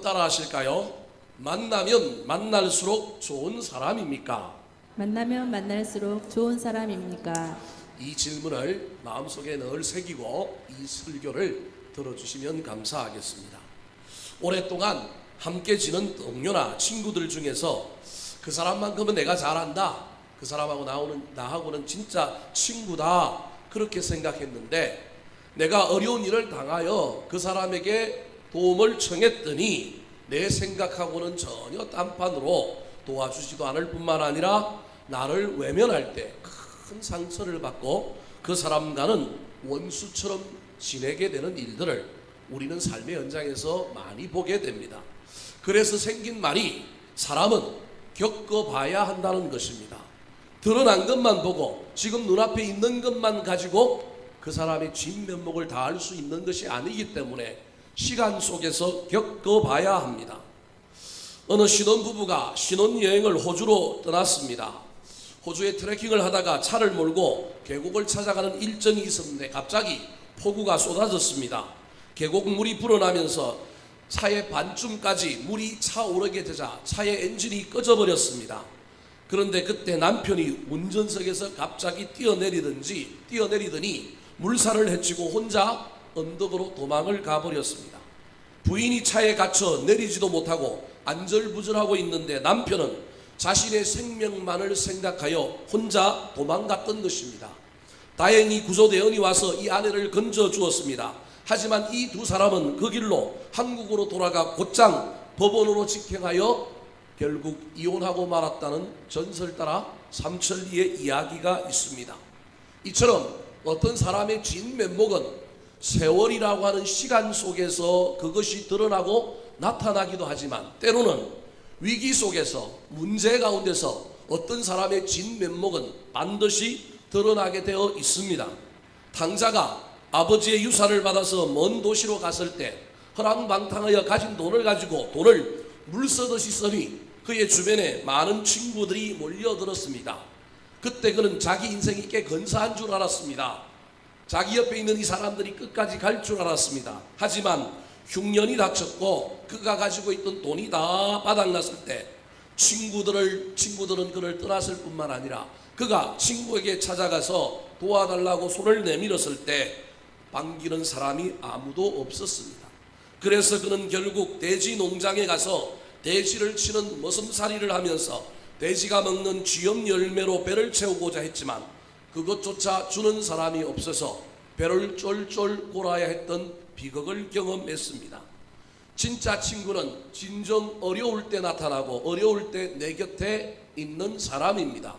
한번 따라 하실까요? 만나면 만날수록 좋은 사람입니까? 만나면 만날수록 좋은 사람입니까? 이 질문을 마음속에 늘 새기고 이 설교를 들어주시면 감사하겠습니다. 오랫동안 함께 지낸 동료나 친구들 중에서 그 사람만큼은 내가 잘한다, 그 사람하고 나하고는 진짜 친구다, 그렇게 생각했는데 내가 어려운 일을 당하여 그 사람에게 도움을 청했더니 내 생각하고는 전혀 딴판으로 도와주지도 않을 뿐만 아니라 나를 외면할 때 큰 상처를 받고 그 사람과는 원수처럼 지내게 되는 일들을 우리는 삶의 현장에서 많이 보게 됩니다. 그래서 생긴 말이 사람은 겪어봐야 한다는 것입니다. 드러난 것만 보고 지금 눈앞에 있는 것만 가지고 그 사람의 진면목을 다 알 수 있는 것이 아니기 때문에 시간 속에서 겪어봐야 합니다. 어느 신혼부부가 신혼여행을 호주로 떠났습니다. 호주에 트레킹을 하다가 차를 몰고 계곡을 찾아가는 일정이 있었는데 갑자기 폭우가 쏟아졌습니다. 계곡물이 불어나면서 차의 반쯤까지 물이 차오르게 되자 차의 엔진이 꺼져버렸습니다. 그런데 그때 남편이 운전석에서 갑자기 뛰어내리더니 물살을 헤치고 혼자 언덕으로 도망을 가버렸습니다. 부인이 차에 갇혀 내리지도 못하고 안절부절하고 있는데 남편은 자신의 생명만을 생각하여 혼자 도망갔던 것입니다. 다행히 구조대원이 와서 이 아내를 건져 주었습니다. 하지만 이 두 사람은 그 길로 한국으로 돌아가 곧장 법원으로 직행하여 결국 이혼하고 말았다는 전설 따라 삼천리의 이야기가 있습니다. 이처럼 어떤 사람의 진면목은 세월이라고 하는 시간 속에서 그것이 드러나고 나타나기도 하지만 때로는 위기 속에서 문제 가운데서 어떤 사람의 진면목은 반드시 드러나게 되어 있습니다. 탕자가 아버지의 유산을 받아서 먼 도시로 갔을 때 허랑방탕하여 가진 돈을 가지고 돈을 물쓰듯이 쓰니 그의 주변에 많은 친구들이 몰려들었습니다. 그때 그는 자기 인생이 꽤 근사한 줄 알았습니다. 자기 옆에 있는 이 사람들이 끝까지 갈 줄 알았습니다. 하지만 흉년이 닥쳤고 그가 가지고 있던 돈이 다 바닥났을 때 친구들은 그를 떠났을 뿐만 아니라 그가 친구에게 찾아가서 도와달라고 손을 내밀었을 때 반기는 사람이 아무도 없었습니다. 그래서 그는 결국 돼지 농장에 가서 돼지를 치는 머슴살이를 하면서 돼지가 먹는 쥐염 열매로 배를 채우고자 했지만 그것조차 주는 사람이 없어서 배를 쫄쫄 골아야 했던 비극을 경험했습니다. 진짜 친구는 진정 어려울 때 나타나고 어려울 때 내 곁에 있는 사람입니다.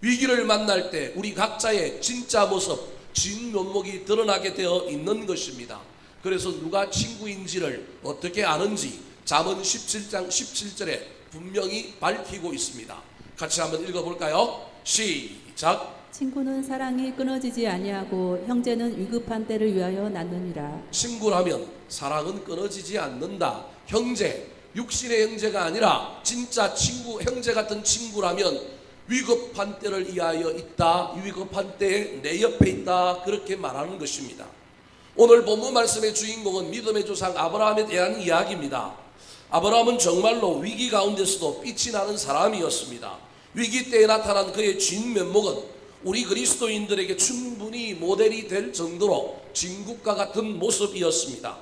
위기를 만날 때 우리 각자의 진짜 모습, 진면목이 드러나게 되어 있는 것입니다. 그래서 누가 친구인지를 어떻게 아는지 잠언 17장 17절에 분명히 밝히고 있습니다. 같이 한번 읽어볼까요? 시작. 친구는 사랑이 끊어지지 아니하고 형제는 위급한 때를 위하여 낳느니라. 친구라면 사랑은 끊어지지 않는다. 형제, 육신의 형제가 아니라 진짜 친구, 형제 같은 친구라면 위급한 때를 위하여 있다. 위급한 때에 내 옆에 있다. 그렇게 말하는 것입니다. 오늘 본문 말씀의 주인공은 믿음의 조상 아브라함에 대한 이야기입니다. 아브라함은 정말로 위기 가운데서도 빛이 나는 사람이었습니다. 위기 때에 나타난 그의 진면목은 우리 그리스도인들에게 충분히 모델이 될 정도로 진국과 같은 모습이었습니다.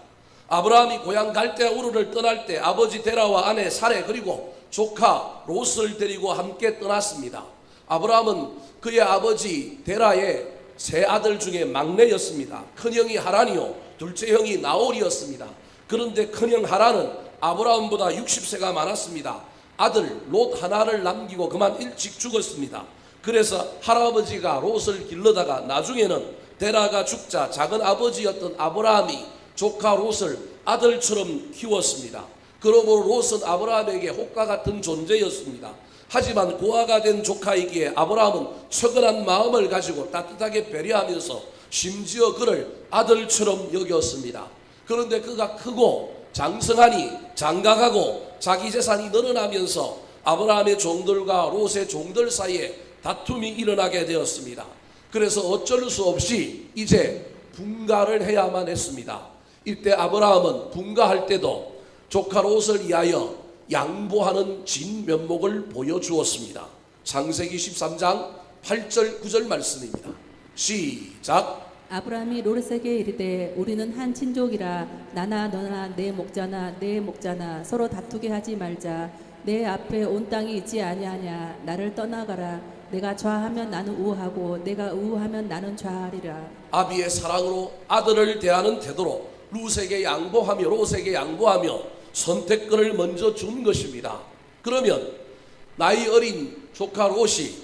아브라함이 고향 갈대아 우르를 떠날 때 아버지 데라와 아내 사레 그리고 조카 롯을 데리고 함께 떠났습니다. 아브라함은 그의 아버지 데라의 세 아들 중에 막내였습니다. 큰형이 하란이요 둘째 형이 나홀이었습니다. 그런데 큰형 하란은 아브라함보다 60세가 많았습니다. 아들 롯 하나를 남기고 그만 일찍 죽었습니다. 그래서 할아버지가 롯을 길러다가 나중에는 데라가 죽자 작은 아버지였던 아브라함이 조카 롯을 아들처럼 키웠습니다. 그러므로 롯은 아브라함에게 혹과 같은 존재였습니다. 하지만 고아가 된 조카이기에 아브라함은 처근한 마음을 가지고 따뜻하게 배려하면서 심지어 그를 아들처럼 여겼습니다. 그런데 그가 크고 장성하니 장가가고 자기 재산이 늘어나면서 아브라함의 종들과 롯의 종들 사이에 다툼이 일어나게 되었습니다. 그래서 어쩔 수 없이 이제 분가를 해야만 했습니다. 이때 아브라함은 분가할 때도 조카 롯을 위하여 양보하는 진면목을 보여주었습니다. 창세기 13장 8절 9절 말씀입니다. 시작. 아브라함이 롯에게 이르되 우리는 한 친족이라 나나 너나 내 목자나 내 목자나 서로 다투게 하지 말자. 내 앞에 온 땅이 있지 아니하냐. 나를 떠나가라. 내가 좌하면 나는 우하고 내가 우하면 나는 좌하리라. 아비의 사랑으로 아들을 대하는 태도로 룻에게 양보하며 롯에게 양보하며 선택권을 먼저 준 것입니다. 그러면 나이 어린 조카 롯이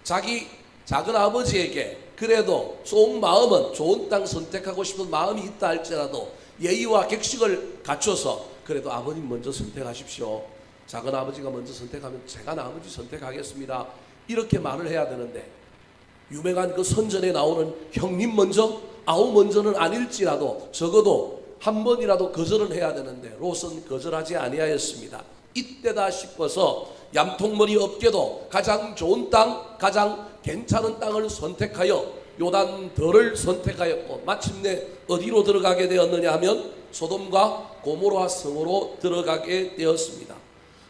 자기 작은 아버지에게 그래도 속 마음은 좋은 땅 선택하고 싶은 마음이 있다 할지라도 예의와 격식을 갖춰서 그래도 아버님 먼저 선택하십시오. 작은 아버지가 먼저 선택하면 제가 아버지 선택하겠습니다. 이렇게 말을 해야 되는데 유명한 그 선전에 나오는 형님 먼저 아우 먼저는 아닐지라도 적어도 한 번이라도 거절은 해야 되는데 롯은 거절하지 아니하였습니다. 이때다 싶어서 얌통머리 없게도 가장 좋은 땅, 가장 괜찮은 땅을 선택하여 요단더를 선택하였고 마침내 어디로 들어가게 되었느냐 하면 소돔과 고모라 성으로 들어가게 되었습니다.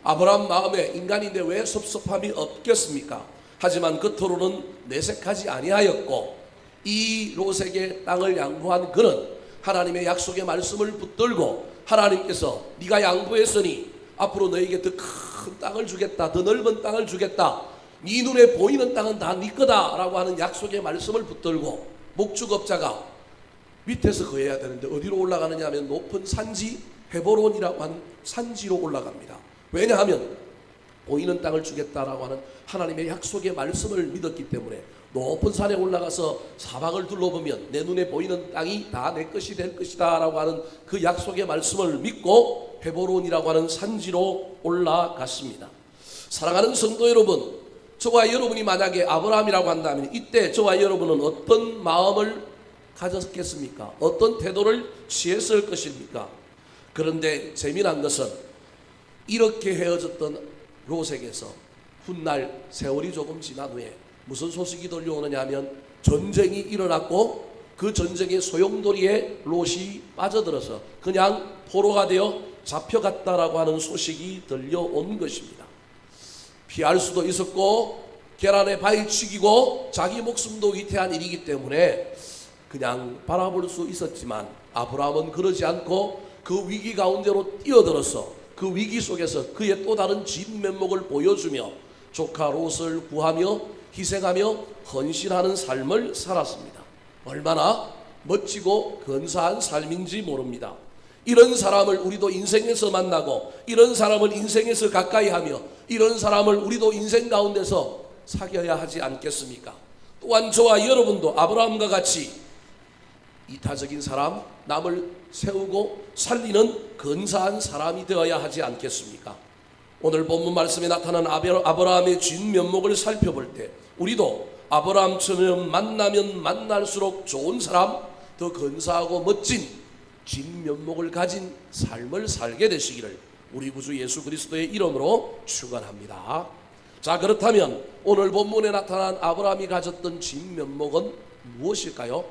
아브라함 마음에 인간인데 왜 섭섭함이 없겠습니까? 하지만 겉으로는 내색하지 아니하였고 이 롯에게 땅을 양보한 그는 하나님의 약속의 말씀을 붙들고 하나님께서 네가 양보했으니 앞으로 너에게 더 큰 땅을 주겠다, 더 넓은 땅을 주겠다, 네 눈에 보이는 땅은 다 네 거다 라고 하는 약속의 말씀을 붙들고 목축업자가 밑에서 거해야 되는데 어디로 올라가느냐 하면 높은 산지 헤브론이라고 하는 산지로 올라갑니다. 왜냐하면 보이는 땅을 주겠다라고 하는 하나님의 약속의 말씀을 믿었기 때문에 높은 산에 올라가서 사방을 둘러보면 내 눈에 보이는 땅이 다 내 것이 될 것이다 라고 하는 그 약속의 말씀을 믿고 헤브론이라고 하는 산지로 올라갔습니다. 사랑하는 성도 여러분, 저와 여러분이 만약에 아브라함이라고 한다면 이때 저와 여러분은 어떤 마음을 가졌겠습니까? 어떤 태도를 취했을 것입니까? 그런데 재미난 것은 이렇게 헤어졌던 롯에게서 훗날 세월이 조금 지난 후에 무슨 소식이 들려오느냐 하면 전쟁이 일어났고 그 전쟁의 소용돌이에 롯이 빠져들어서 그냥 포로가 되어 잡혀갔다라고 하는 소식이 들려온 것입니다. 피할 수도 있었고 계란에 바위 치기고 자기 목숨도 위태한 일이기 때문에 그냥 바라볼 수 있었지만 아브라함은 그러지 않고 그 위기 가운데로 뛰어들어서 그 위기 속에서 그의 또 다른 진면목을 보여주며 조카 롯을 구하며 희생하며 헌신하는 삶을 살았습니다. 얼마나 멋지고 근사한 삶인지 모릅니다. 이런 사람을 우리도 인생에서 만나고 이런 사람을 인생에서 가까이 하며 이런 사람을 우리도 인생 가운데서 사귀어야 하지 않겠습니까? 또한 저와 여러분도 아브라함과 같이 이타적인 사람, 남을 세우고 살리는 근사한 사람이 되어야 하지 않겠습니까? 오늘 본문 말씀에 나타난 아브라함의 진면목을 살펴볼 때 우리도 아브라함처럼 만나면 만날수록 좋은 사람, 더 근사하고 멋진 진면목을 가진 삶을 살게 되시기를 우리 구주 예수 그리스도의 이름으로 축원합니다. 자, 그렇다면 오늘 본문에 나타난 아브라함이 가졌던 진면목은 무엇일까요?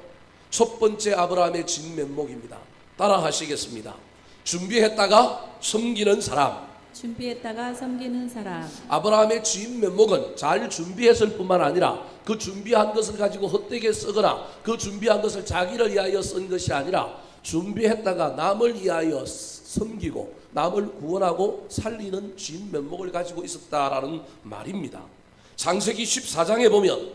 첫 번째 아브라함의 진면목입니다. 따라 하시겠습니다. 준비했다가 섬기는 사람. 준비했다가 섬기는 사람. 아브라함의 진면목은 잘 준비했을 뿐만 아니라 그 준비한 것을 가지고 헛되게 쓰거나 그 준비한 것을 자기를 위하여 쓴 것이 아니라 준비했다가 남을 위하여 섬기고 남을 구원하고 살리는 진면목을 가지고 있었다라는 말입니다. 창세기 14장에 보면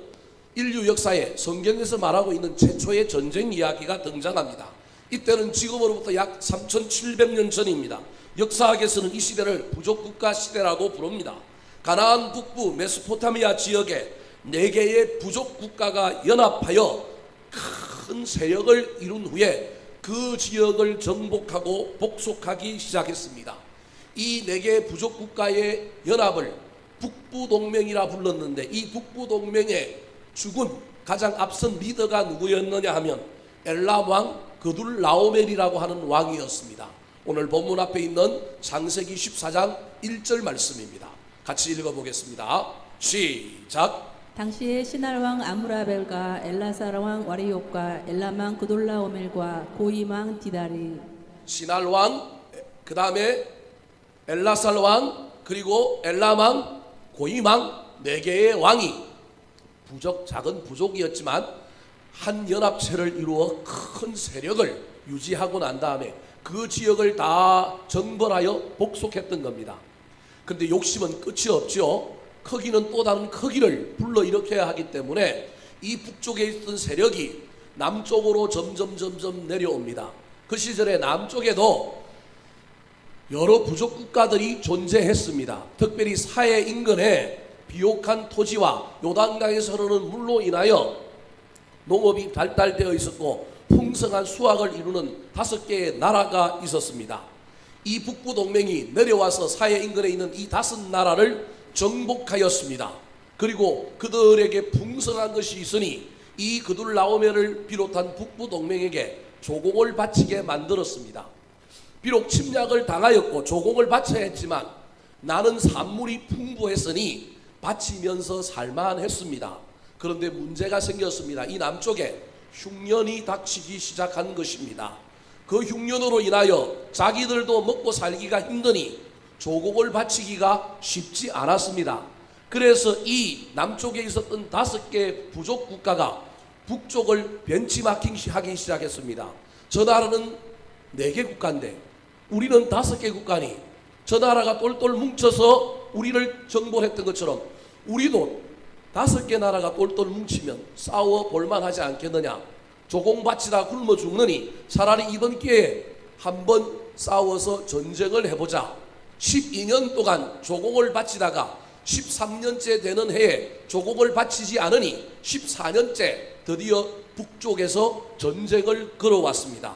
인류 역사에 성경에서 말하고 있는 최초의 전쟁 이야기가 등장합니다. 이때는 지금으로부터 약 3700년 전입니다. 역사학에서는 이 시대를 부족국가 시대라고 부릅니다. 가나안 북부 메소포타미아 지역에 4개의 부족국가가 연합하여 큰 세력을 이룬 후에 그 지역을 정복하고 복속하기 시작했습니다. 이 4개의 부족국가의 연합을 북부동맹이라 불렀는데 이 북부동맹의 죽은 가장 앞선 리더가 누구였느냐 하면 엘람 왕 그둘라오멜이라고 하는 왕이었습니다. 오늘 본문 앞에 있는 창세기 14장 1절 말씀입니다. 같이 읽어보겠습니다. 시작. 당시에 시날왕 아무라벨과 엘라사왕 와리옥과 엘람왕 그돌라오멜과 고임왕 디다리. 시날왕 그 다음에 엘라살 왕, 그리고 엘람 왕, 고임 왕, 4개의 왕이 작은 부족이었지만 한 연합체를 이루어 큰 세력을 유지하고 난 다음에 그 지역을 다 정벌하여 복속했던 겁니다. 근데 욕심은 끝이 없죠. 크기는 또 다른 크기를 불러일으켜야 하기 때문에 이 북쪽에 있던 세력이 남쪽으로 점점 내려옵니다. 그 시절에 남쪽에도 여러 부족 국가들이 존재했습니다. 특별히 사해 인근에 비옥한 토지와 요단강에서 흐르는 물로 인하여 농업이 발달되어 있었고 풍성한 수확을 이루는 5개의 나라가 있었습니다. 이 북부 동맹이 내려와서 사해 인근에 있는 이 5나라를 정복하였습니다. 그리고 그들에게 풍성한 것이 있으니 이 그둘라오메를 비롯한 북부 동맹에게 조공을 바치게 만들었습니다. 비록 침략을 당하였고 조공을 바쳐야 했지만 나는 산물이 풍부했으니 바치면서 살만했습니다. 그런데 문제가 생겼습니다. 이 남쪽에 흉년이 닥치기 시작한 것입니다. 그 흉년으로 인하여 자기들도 먹고 살기가 힘드니 조공을 바치기가 쉽지 않았습니다. 그래서 이 남쪽에 있었던 5개 부족 국가가 북쪽을 벤치마킹하기 시작했습니다. 저 나라는 4개 국가인데 우리는 5개 국가니 저 나라가 똘똘 뭉쳐서 우리를 정벌했던 것처럼 우리도 5개 나라가 똘똘 뭉치면 싸워 볼만하지 않겠느냐. 조공바치다 굶어 죽느니 차라리 이번 기회에 한번 싸워서 전쟁을 해보자. 12년 동안 조공을 바치다가 13년째 되는 해에 조공을 바치지 않으니 14년째 드디어 북쪽에서 전쟁을 걸어왔습니다.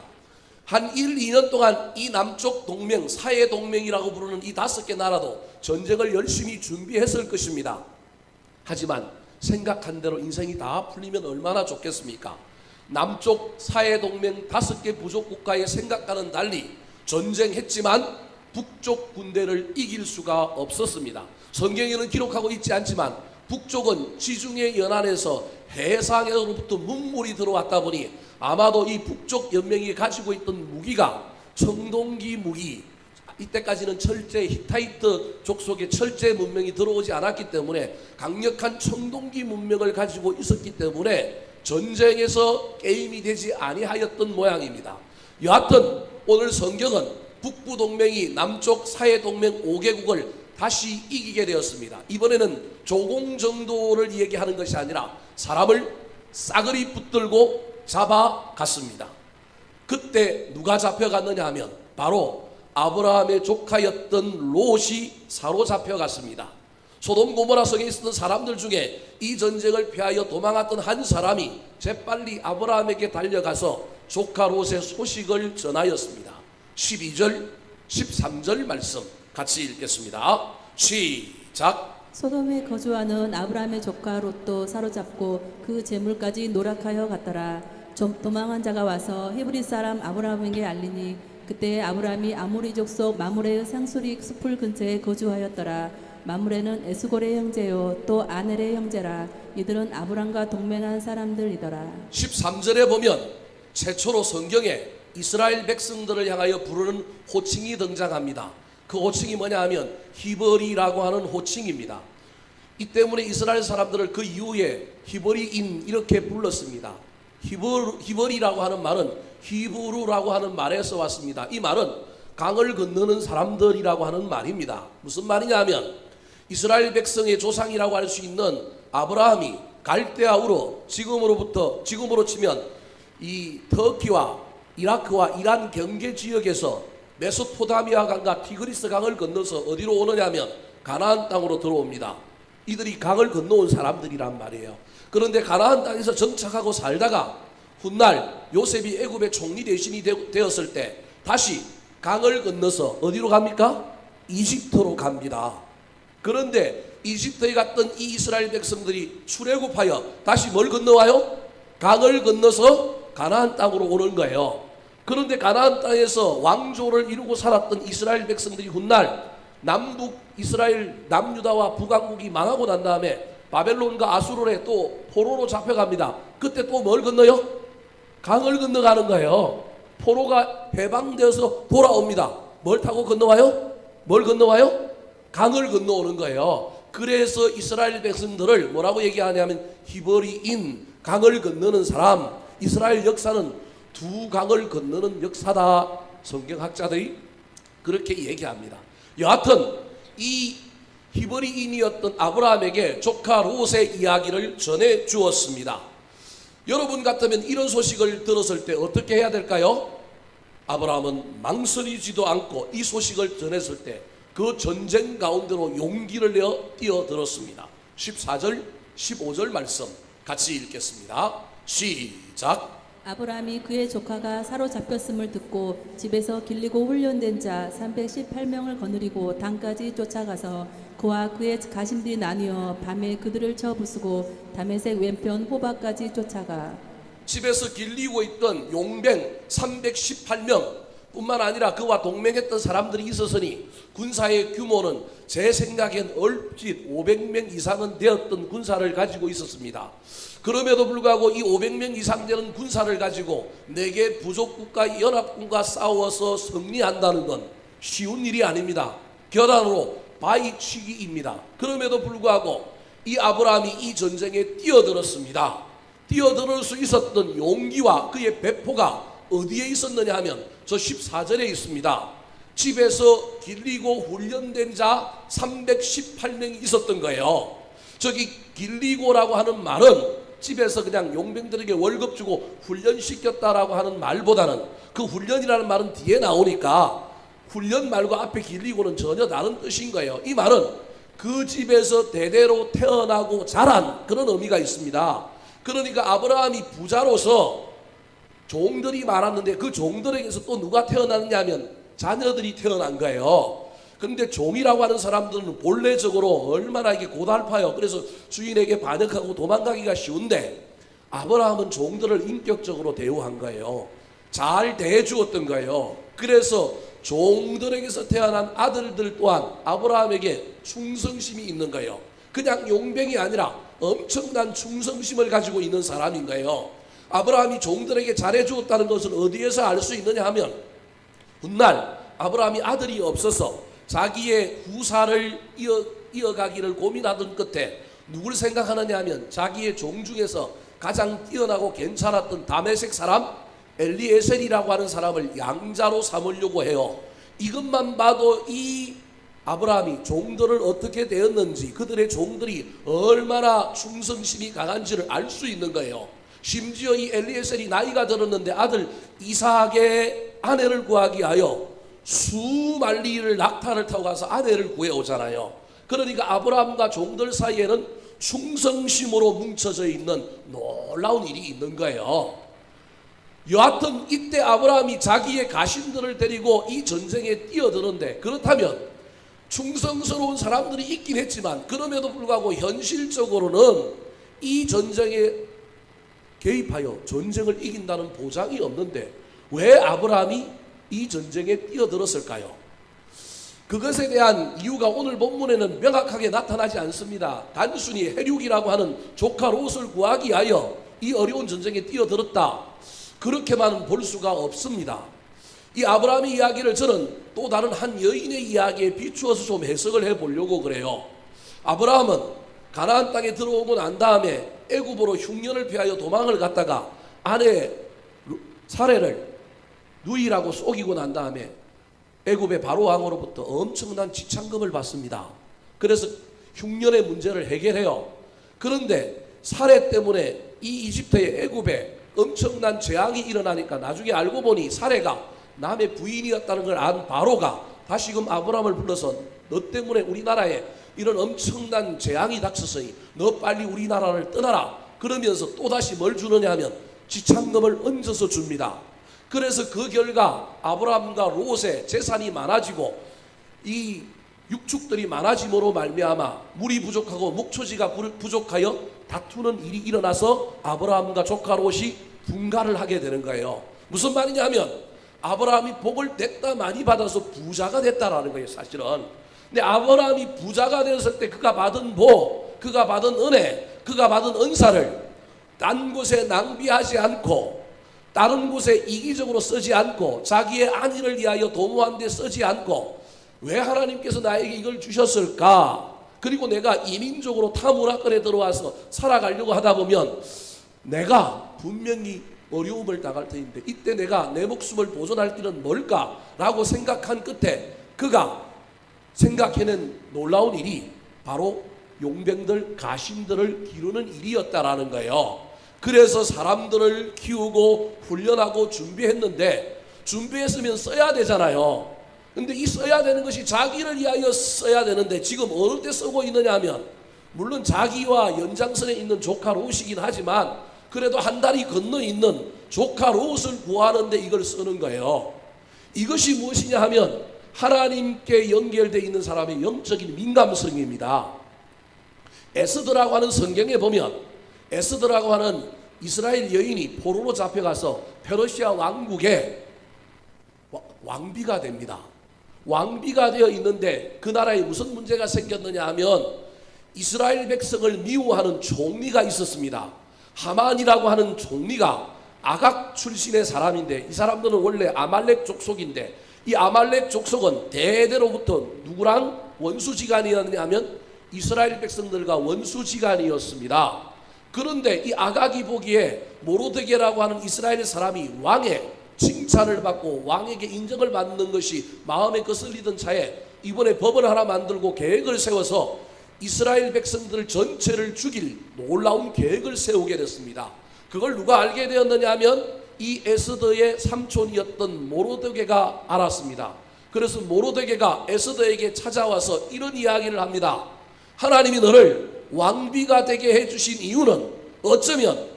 한 1, 2년 동안 이 남쪽 동맹, 사해 동맹이라고 부르는 이 5개 나라도 전쟁을 열심히 준비했을 것입니다. 하지만 생각한 대로 인생이 다 풀리면 얼마나 좋겠습니까? 남쪽 사해 동맹 5개 부족 국가의 생각과는 달리 전쟁했지만 북쪽 군대를 이길 수가 없었습니다. 성경에는 기록하고 있지 않지만 북쪽은 지중해 연안에서 해상에서부터 문물이 들어왔다 보니 아마도 이 북쪽 연맹이 가지고 있던 무기가 청동기 무기, 이때까지는 철제 히타이트 족속의 철제 문명이 들어오지 않았기 때문에 강력한 청동기 문명을 가지고 있었기 때문에 전쟁에서 게임이 되지 아니하였던 모양입니다. 여하튼 오늘 성경은 북부 동맹이 남쪽 사해 동맹 5개국을 다시 이기게 되었습니다. 이번에는 조공 정도를 얘기하는 것이 아니라 사람을 싸그리 붙들고 잡아갔습니다. 그때 누가 잡혀갔느냐 하면 바로 아브라함의 조카였던 롯이 사로잡혀갔습니다. 소돔 고모라 성에 있었던 사람들 중에 이 전쟁을 피하여 도망갔던 한 사람이 재빨리 아브라함에게 달려가서 조카 롯의 소식을 전하였습니다. 12절, 13절 말씀 같이 읽겠습니다. 시작. 소돔에 거주하는 아브라함의 조카 롯도 사로잡고 그 재물까지 노력하여 갔더라. 도망한 자가 와서 히브리 사람 아브라함에게 알리니 그때 아브라함이 아모리 족속 마므레의 상수리 숲을 근처에 거주하였더라. 마므레는 에스골의 형제요 또 아넬의 형제라. 이들은 아브라함과 동맹한 사람들이더라. 13절에 보면 최초로 성경에 이스라엘 백성들을 향하여 부르는 호칭이 등장합니다. 그 호칭이 뭐냐 하면 히브리라고 하는 호칭입니다. 이 때문에 이스라엘 사람들을 그 이후에 히브리인 이렇게 불렀습니다. 히브리라고 하는 말은 히브루라고 하는 말에서 왔습니다. 이 말은 강을 건너는 사람들이라고 하는 말입니다. 무슨 말이냐 하면 이스라엘 백성의 조상이라고 할 수 있는 아브라함이 갈대아우로 지금으로 치면 이 터키와 이라크와 이란 경계 지역에서 메소포타미아 강과 티그리스 강을 건너서 어디로 오느냐면 가나안 땅으로 들어옵니다. 이들이 강을 건너온 사람들이란 말이에요. 그런데 가나안 땅에서 정착하고 살다가 훗날 요셉이 애굽의 총리 대신이 되었을 때 다시 강을 건너서 어디로 갑니까? 이집트로 갑니다. 그런데 이집트에 갔던 이 이스라엘 백성들이 출애굽하여 다시 뭘 건너와요? 강을 건너서 가나안 땅으로 오는 거예요. 그런데 가나안 땅에서 왕조를 이루고 살았던 이스라엘 백성들이 훗날 남북 이스라엘 남유다와 북왕국이 망하고 난 다음에 바벨론과 아수르에 또 포로로 잡혀갑니다. 그때 또 뭘 건너요? 강을 건너가는 거예요. 포로가 해방되어서 돌아옵니다. 뭘 타고 건너와요? 뭘 건너와요? 강을 건너오는 거예요. 그래서 이스라엘 백성들을 뭐라고 얘기하냐면 히브리인, 강을 건너는 사람. 이스라엘 역사는 두 강을 건너는 역사다. 성경학자들이 그렇게 얘기합니다. 여하튼 이 히브리인이었던 아브라함에게 조카 롯의 이야기를 전해 주었습니다. 여러분 같으면 이런 소식을 들었을 때 어떻게 해야 될까요? 아브라함은 망설이지도 않고 이 소식을 전했을 때 그 전쟁 가운데로 용기를 내어 뛰어들었습니다. 14절, 15절 말씀 같이 읽겠습니다. 시작. 아브라함이 그의 조카가 사로잡혔음을 듣고 집에서 길리고 훈련된 자 318명을 거느리고 단까지 쫓아가서 그와 그의 가심들이 나뉘어 밤에 그들을 쳐 부수고 다메섹 왼편 호바까지 쫓아가 집에서 길리고 있던 용병 318명 뿐만 아니라 그와 동맹했던 사람들이 있었으니 군사의 규모는 제 생각엔 얼핏 500명 이상은 되었던 군사를 가지고 있었습니다. 그럼에도 불구하고 이 500명 이상 되는 군사를 가지고 4개 부족국가 연합군과 싸워서 승리한다는 건 쉬운 일이 아닙니다. 결단으로 바위치기입니다. 그럼에도 불구하고 이 아브라함이 이 전쟁에 뛰어들었습니다. 뛰어들 수 있었던 용기와 그의 배포가 어디에 있었느냐 하면 저 14절에 있습니다. 집에서 길리고 훈련된 자 318명이 있었던 거예요. 저기 길리고라고 하는 말은 집에서 그냥 용병들에게 월급 주고 훈련시켰다라고 하는 말보다는 그 훈련이라는 말은 뒤에 나오니까 훈련 말고 앞에 길리고는 전혀 다른 뜻인 거예요. 이 말은 그 집에서 대대로 태어나고 자란 그런 의미가 있습니다. 그러니까 아브라함이 부자로서 종들이 많았는데 그 종들에게서 또 누가 태어났느냐 하면 자녀들이 태어난 거예요. 그런데 종이라고 하는 사람들은 본래적으로 얼마나 이게 고달파요. 그래서 주인에게 반역하고 도망가기가 쉬운데 아브라함은 종들을 인격적으로 대우한 거예요. 잘 대해주었던 거예요. 그래서 종들에게서 태어난 아들들 또한 아브라함에게 충성심이 있는 거예요. 그냥 용병이 아니라 엄청난 충성심을 가지고 있는 사람인 거예요. 아브라함이 종들에게 잘해주었다는 것을 어디에서 알 수 있느냐 하면 훗날 아브라함이 아들이 없어서 자기의 후사를 이어가기를 고민하던 끝에 누굴 생각하느냐 하면 자기의 종 중에서 가장 뛰어나고 괜찮았던 다메섹 사람 엘리에셀이라고 하는 사람을 양자로 삼으려고 해요. 이것만 봐도 이 아브라함이 종들을 어떻게 대했는지 그들의 종들이 얼마나 충성심이 강한지를 알 수 있는 거예요. 심지어 이 엘리에셀이 나이가 들었는데 아들 이삭의 아내를 구하기 위하여 수만리를 낙타를 타고 가서 아내를 구해오잖아요. 그러니까 아브라함과 종들 사이에는 충성심으로 뭉쳐져 있는 놀라운 일이 있는 거예요. 여하튼 이때 아브라함이 자기의 가신들을 데리고 이 전쟁에 뛰어드는데 그렇다면 충성스러운 사람들이 있긴 했지만 그럼에도 불구하고 현실적으로는 이 전쟁에 개입하여 전쟁을 이긴다는 보장이 없는데 왜 아브라함이 이 전쟁에 뛰어들었을까요? 그것에 대한 이유가 오늘 본문에는 명확하게 나타나지 않습니다. 단순히 해륙이라고 하는 조카 롯을 구하기 위하여 이 어려운 전쟁에 뛰어들었다 그렇게만 볼 수가 없습니다. 이 아브라함의 이야기를 저는 또 다른 한 여인의 이야기에 비추어서 좀 해석을 해보려고 그래요. 아브라함은 가나안 땅에 들어오고 난 다음에 애굽으로 흉년을 피하여 도망을 갔다가 아내 사레를 누이라고 속이고 난 다음에 애굽의 바로 왕으로부터 엄청난 지창금을 받습니다. 그래서 흉년의 문제를 해결해요. 그런데 사레 때문에 이 이집트의 애굽에 엄청난 재앙이 일어나니까 나중에 알고 보니 사레가 남의 부인이었다는 걸 안 바로가 다시금 아브라함을 불러서 너 때문에 우리나라에 이런 엄청난 재앙이 닥쳤으니 너 빨리 우리나라를 떠나라 그러면서 또다시 뭘 주느냐 하면 지창금을 얹어서 줍니다. 그래서 그 결과 아브라함과 롯의 재산이 많아지고 이 육축들이 많아짐으로 말미암아 물이 부족하고 목초지가 부족하여 다투는 일이 일어나서 아브라함과 조카 롯이 분가를 하게 되는 거예요. 무슨 말이냐 하면 아브라함이 복을 냈다 많이 받아서 부자가 됐다라는 거예요. 사실은. 근데 아브라함이 부자가 되었을 때 그가 받은 복, 그가 받은 은혜, 그가 받은 은사를 딴 곳에 낭비하지 않고 다른 곳에 이기적으로 쓰지 않고 자기의 안위를 위하여 도모한 데 쓰지 않고 왜 하나님께서 나에게 이걸 주셨을까? 그리고 내가 이민족으로 타 문화권에 들어와서 살아가려고 하다 보면 내가 분명히 어려움을 당할 터인데 이때 내가 내 목숨을 보존할 길은 뭘까라고 생각한 끝에 그가 생각해낸 놀라운 일이 바로 용병들, 가신들을 기르는 일이었다라는 거예요. 그래서 사람들을 키우고 훈련하고 준비했는데 준비했으면 써야 되잖아요. 근데 이 써야 되는 것이 자기를 위하여 써야 되는데 지금 어느 때 쓰고 있느냐 하면 물론 자기와 연장선에 있는 조카 롯이긴 하지만 그래도 한 다리 건너 있는 조카 롯을 구하는데 이걸 쓰는 거예요. 이것이 무엇이냐 하면 하나님께 연결되어 있는 사람의 영적인 민감성입니다. 에스더라고 하는 성경에 보면 에스더라고 하는 이스라엘 여인이 포로로 잡혀가서 페르시아 왕국의 왕비가 됩니다. 왕비가 되어 있는데 그 나라에 무슨 문제가 생겼느냐 하면 이스라엘 백성을 미워하는 총리가 있었습니다. 하만이라고 하는 총리가 아각 출신의 사람인데 이 사람들은 원래 아말렉 족속인데 이 아말렉 족속은 대대로부터 누구랑 원수지간이었냐 하면 이스라엘 백성들과 원수지간이었습니다. 그런데 이 아각이 보기에 모로데게라고 하는 이스라엘 사람이 왕의 칭찬을 받고 왕에게 인정을 받는 것이 마음에 거슬리던 차에 이번에 법을 하나 만들고 계획을 세워서 이스라엘 백성들 전체를 죽일 놀라운 계획을 세우게 됐습니다. 그걸 누가 알게 되었느냐 하면 이 에스더의 삼촌이었던 모로데게가 알았습니다. 그래서 모로데게가 에스더에게 찾아와서 이런 이야기를 합니다. 하나님이 너를 왕비가 되게 해주신 이유는 어쩌면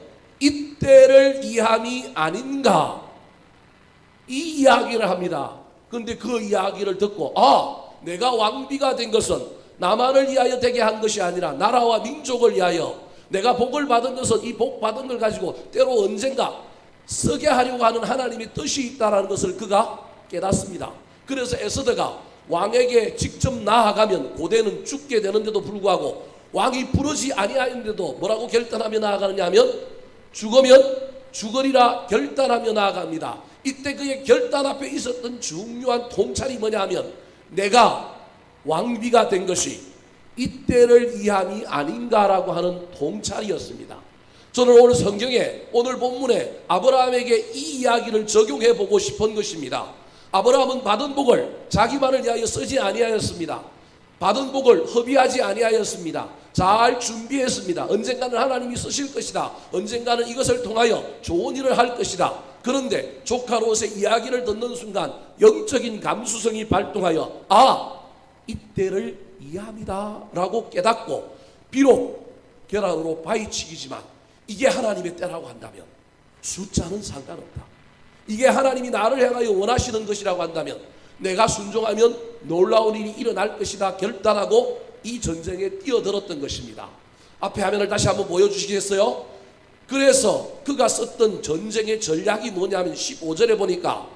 이때를 이함이 아닌가, 이 이야기를 합니다. 그런데 그 이야기를 듣고 내가 왕비가 된 것은 나만을 위하여 되게 한 것이 아니라 나라와 민족을 위하여 내가 복을 받은 것은 이 복 받은 걸 가지고 때로 언젠가 쓰게 하려고 하는 하나님의 뜻이 있다는 것을 그가 깨닫습니다. 그래서 에스더가 왕에게 직접 나아가면 고대는 죽게 되는데도 불구하고 왕이 부르지 아니하였는데도 뭐라고 결단하며 나아가느냐 하면 죽으면 죽으리라 결단하며 나아갑니다. 이때 그의 결단 앞에 있었던 중요한 통찰이 뭐냐 하면 내가 왕비가 된 것이 이때를 이함이 아닌가라고 하는 통찰이었습니다. 저는 오늘 성경에 오늘 본문에 아브라함에게 이 이야기를 적용해 보고 싶은 것입니다. 아브라함은 받은 복을 자기만을 위하여 쓰지 아니하였습니다. 받은 복을 허비하지 아니하였습니다. 잘 준비했습니다. 언젠가는 하나님이 쓰실 것이다. 언젠가는 이것을 통하여 좋은 일을 할 것이다. 그런데 조카 롯의 이야기를 듣는 순간 영적인 감수성이 발동하여 이때를 이함이다 라고 깨닫고 비록 계란으로 바위치기지만 이게 하나님의 때라고 한다면 숫자는 상관없다. 이게 하나님이 나를 향하여 원하시는 것이라고 한다면 내가 순종하면 놀라운 일이 일어날 것이다 결단하고 이 전쟁에 뛰어들었던 것입니다. 앞에 화면을 다시 한번 보여주시겠어요? 그래서 그가 썼던 전쟁의 전략이 뭐냐면 15절에 보니까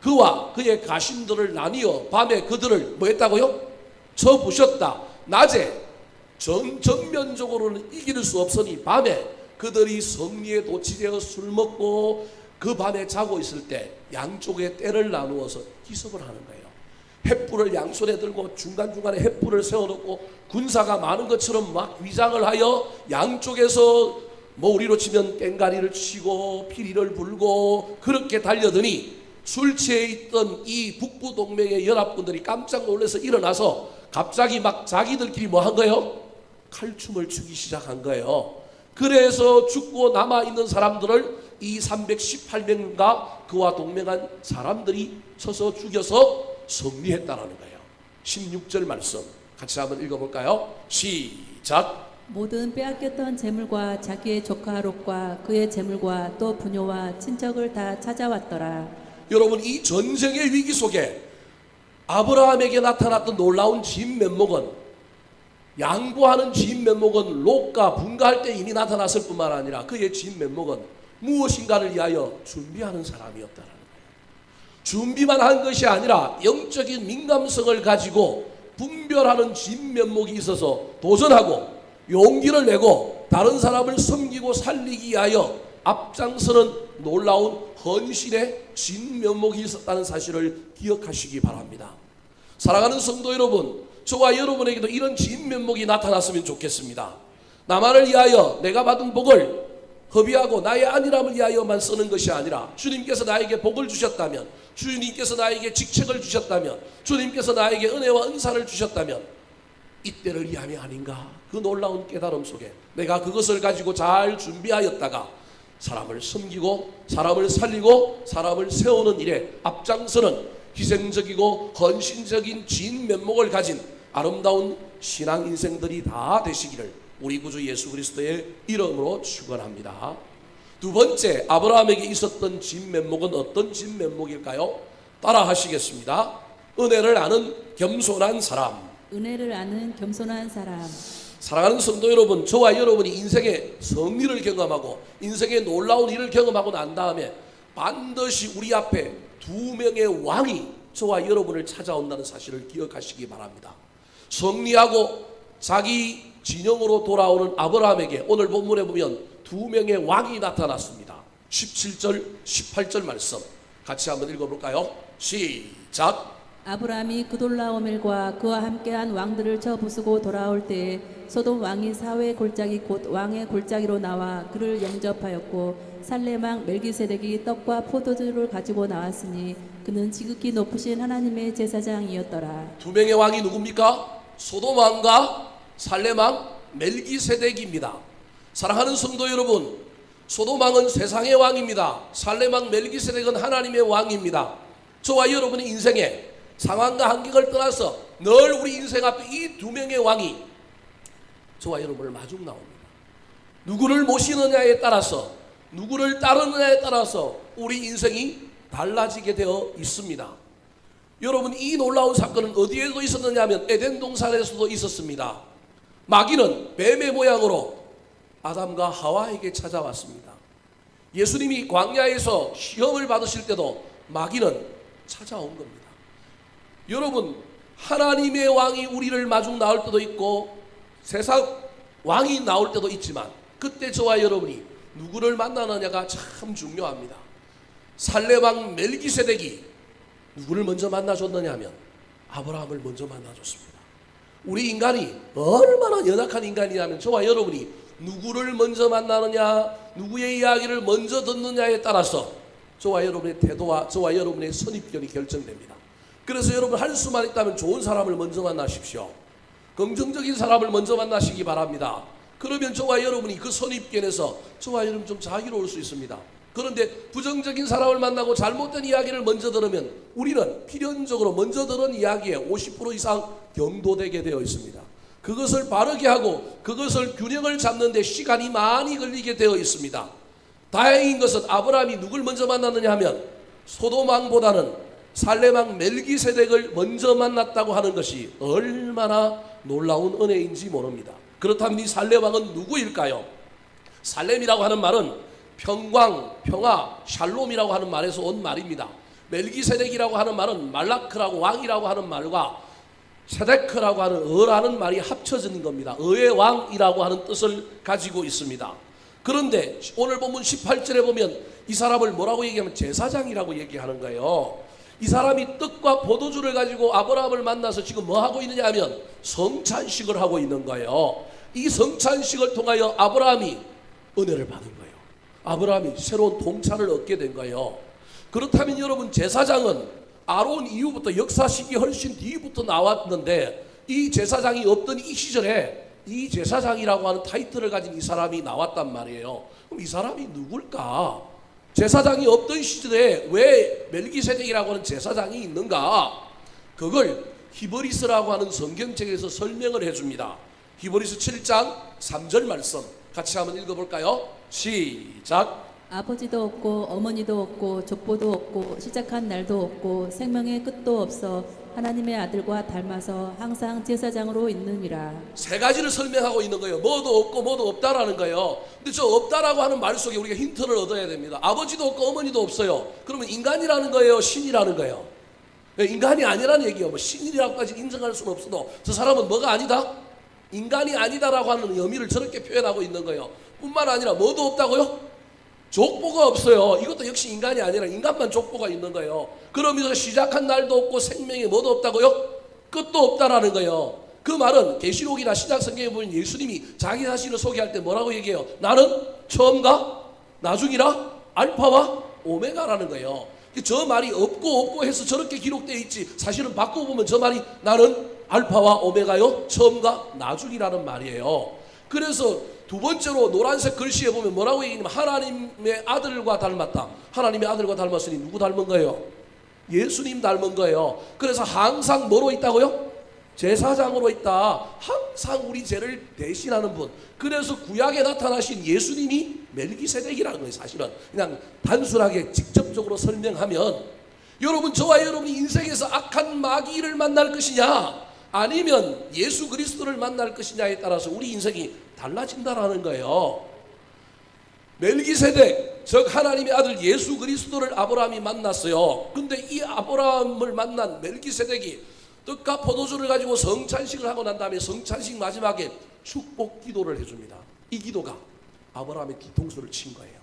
그와 그의 가신들을 나뉘어 밤에 그들을 뭐 했다고요? 쳐부셨다. 낮에 정면적으로는 이길 수 없으니 밤에 그들이 성리에 도취되어 술 먹고 그 밤에 자고 있을 때 양쪽에 떼를 나누어서 기습을 하는 거예요. 횃불을 양손에 들고 중간중간에 횃불을 세워놓고 군사가 많은 것처럼 막 위장을 하여 양쪽에서 뭐 우리로 치면 깽가리를 치고 피리를 불고 그렇게 달려드니 술 취해 있던 이 북부동맹의 연합군들이 깜짝 놀라서 일어나서 갑자기 막 자기들끼리 뭐 한 거예요? 칼춤을 추기 시작한 거예요. 그래서 죽고 남아있는 사람들을 이 318명과 그와 동맹한 사람들이 쳐서 죽여서 승리했다라는 거예요. 16절 말씀 같이 한번 읽어볼까요? 시작. 모든 빼앗겼던 재물과 자기의 조카 롯과 그의 재물과 또 부녀와 친척을 다 찾아왔더라. 여러분 이 전쟁의 위기 속에 아브라함에게 나타났던 놀라운 진면목은 양보하는 진면목은 롯과 분가할 때 이미 나타났을 뿐만 아니라 그의 진면목은 무엇인가를 위하여 준비하는 사람이었다는 거예요. 준비만 한 것이 아니라 영적인 민감성을 가지고 분별하는 진면목이 있어서 도전하고 용기를 내고 다른 사람을 섬기고 살리기 위하여 앞장서는 놀라운 헌신의 진면목이 있었다는 사실을 기억하시기 바랍니다. 사랑하는 성도 여러분, 저와 여러분에게도 이런 진면목이 나타났으면 좋겠습니다. 나만을 위하여 내가 받은 복을 허비하고 나의 안일함을 위하여만 쓰는 것이 아니라 주님께서 나에게 복을 주셨다면, 주님께서 나에게 직책을 주셨다면, 주님께서 나에게 은혜와 은사를 주셨다면 이때를 위함이 아닌가. 그 놀라운 깨달음 속에 내가 그것을 가지고 잘 준비하였다가 사람을 섬기고 사람을 살리고 사람을 세우는 일에 앞장서는 희생적이고 헌신적인 진면목을 가진 아름다운 신앙 인생들이 다 되시기를 우리 구주 예수 그리스도의 이름으로 축원합니다. 두 번째, 아브라함에게 있었던 진면목은 어떤 진면목일까요? 따라 하시겠습니다. 은혜를 아는 겸손한 사람. 은혜를 아는 겸손한 사람. 사랑하는 성도 여러분, 저와 여러분이 인생의 승리를 경험하고 인생의 놀라운 일을 경험하고 난 다음에 반드시 우리 앞에 두 명의 왕이 저와 여러분을 찾아온다는 사실을 기억하시기 바랍니다. 승리하고 자기 진영으로 돌아오는 아브라함에게 오늘 본문에 보면 두 명의 왕이 나타났습니다. 17절, 18절 말씀 같이 한번 읽어볼까요? 시작. 아브라함이 그돌라오멜과 그와 함께한 왕들을 쳐 부수고 돌아올 때에 소돔 왕이 사회의 골짜기 곧 왕의 골짜기로 나와 그를 영접하였고 살레망 멜기세덱이 떡과 포도주를 가지고 나왔으니 그는 지극히 높으신 하나님의 제사장이었더라. 두 명의 왕이 누굽니까? 소돔 왕과 살레망 멜기세덱입니다. 사랑하는 성도 여러분, 소돔 왕은 세상의 왕입니다. 살레망 멜기세덱은 하나님의 왕입니다. 저와 여러분의 인생에 상황과 환경을 떠나서 늘 우리 인생 앞에 이 두 명의 왕이 저와 여러분을 마중 나옵니다. 누구를 모시느냐에 따라서, 누구를 따르느냐에 따라서 우리 인생이 달라지게 되어 있습니다. 여러분, 이 놀라운 사건은 어디에도 있었느냐 하면 에덴 동산에서도 있었습니다. 마귀는 뱀의 모양으로 아담과 하와에게 찾아왔습니다. 예수님이 광야에서 시험을 받으실 때도 마귀는 찾아온 겁니다. 여러분, 하나님의 왕이 우리를 마중 나올 때도 있고 세상 왕이 나올 때도 있지만 그때 저와 여러분이 누구를 만나느냐가 참 중요합니다. 살레왕 멜기세덱이 누구를 먼저 만나줬느냐 하면 아브라함을 먼저 만나줬습니다. 우리 인간이 얼마나 연약한 인간이냐면 저와 여러분이 누구를 먼저 만나느냐, 누구의 이야기를 먼저 듣느냐에 따라서 저와 여러분의 태도와 저와 여러분의 선입견이 결정됩니다. 그래서 여러분 할 수만 있다면 좋은 사람을 먼저 만나십시오. 긍정적인 사람을 먼저 만나시기 바랍니다. 그러면 저와 여러분이 그 선입견에서 저와 여러분 좀 자유로울 수 있습니다. 그런데 부정적인 사람을 만나고 잘못된 이야기를 먼저 들으면 우리는 필연적으로 먼저 들은 이야기에 50% 이상 경도되게 되어 있습니다. 그것을 바르게 하고 그것을 균형을 잡는 데 시간이 많이 걸리게 되어 있습니다. 다행인 것은 아브라함이 누굴 먼저 만났느냐 하면 소돔 왕보다는 살레망 멜기세덱을 먼저 만났다고 하는 것이 얼마나 놀라운 은혜인지 모릅니다. 그렇다면 이 살레왕은 누구일까요? 살렘이라고 하는 말은 평광, 평화, 샬롬이라고 하는 말에서 온 말입니다. 멜기세덱이라고 하는 말은 말라크라고 왕이라고 하는 말과 세데크라고 하는 어라는 말이 합쳐진 겁니다. 어의 왕이라고 하는 뜻을 가지고 있습니다. 그런데 오늘 본문 18절에 보면 이 사람을 뭐라고 얘기하면 제사장이라고 얘기하는 거예요. 이 사람이 떡과 포도주를 가지고 아브라함을 만나서 지금 뭐 하고 있느냐 하면 성찬식을 하고 있는 거예요. 이 성찬식을 통하여 아브라함이 은혜를 받은 거예요. 아브라함이 새로운 통찰을 얻게 된 거예요. 그렇다면 여러분, 제사장은 아론 이후부터 역사식이 훨씬 뒤부터 나왔는데 이 제사장이 없던 이 시절에 이 제사장이라고 하는 타이틀을 가진 이 사람이 나왔단 말이에요. 그럼 이 사람이 누굴까? 제사장이 없던 시절에 왜 멜기세덱이라고 하는 제사장이 있는가? 그걸 히브리서라고 하는 성경책에서 설명을 해줍니다. 히브리서 7장 3절 말씀 같이 한번 읽어볼까요? 시작. 아버지도 없고 어머니도 없고 족보도 없고 시작한 날도 없고 생명의 끝도 없어 하나님의 아들과 닮아서 항상 제사장으로 있느니라. 세 가지를 설명하고 있는 거예요. 뭐도 없고 뭐도 없다라는 거예요. 근데 저 없다라고 하는 말 속에 우리가 힌트를 얻어야 됩니다. 아버지도 없고 어머니도 없어요. 그러면 인간이라는 거예요? 신이라는 거예요? 인간이 아니라는 얘기예요. 뭐 신이라고까지 인정할 수는 없어도 저 사람은 뭐가 아니다? 인간이 아니다라고 하는 의미를 저렇게 표현하고 있는 거예요. 뿐만 아니라 뭐도 없다고요? 족보가 없어요. 이것도 역시 인간이 아니라 인간만 족보가 있는 거예요. 그러면서 시작한 날도 없고 생명에 뭐도 없다고요? 끝도 없다라는 거예요. 그 말은 계시록이나 신약성경에 보면 예수님이 자기 자신을 소개할 때 뭐라고 얘기해요? 나는 처음과 나중이라 알파와 오메가라는 거예요. 저 말이 없고 해서 저렇게 기록되어 있지, 사실은 바꿔보면 저 말이 나는 알파와 오메가요, 처음과 나중이라는 말이에요. 그래서 두 번째로 노란색 글씨에 보면 뭐라고 얘기하냐면 하나님의 아들과 닮았다. 하나님의 아들과 닮았으니 누구 닮은 거예요? 예수님 닮은 거예요. 그래서 항상 뭐로 있다고요? 제사장으로 있다. 항상 우리 죄를 대신하는 분. 그래서 구약에 나타나신 예수님이 멜기세덱이라는 거예요. 사실은 그냥 단순하게 직접적으로 설명하면, 여러분, 저와 여러분이 인생에서 악한 마귀를 만날 것이냐 아니면 예수 그리스도를 만날 것이냐에 따라서 우리 인생이 달라진다라는 거예요. 멜기세덱, 즉 하나님의 아들 예수 그리스도를 아브라함이 만났어요. 근데 이 아브라함을 만난 멜기세덱이 떡과 포도주를 가지고 성찬식을 하고 난 다음에 성찬식 마지막에 축복 기도를 해줍니다. 이 기도가 아브라함의 뒤통수를 친 거예요.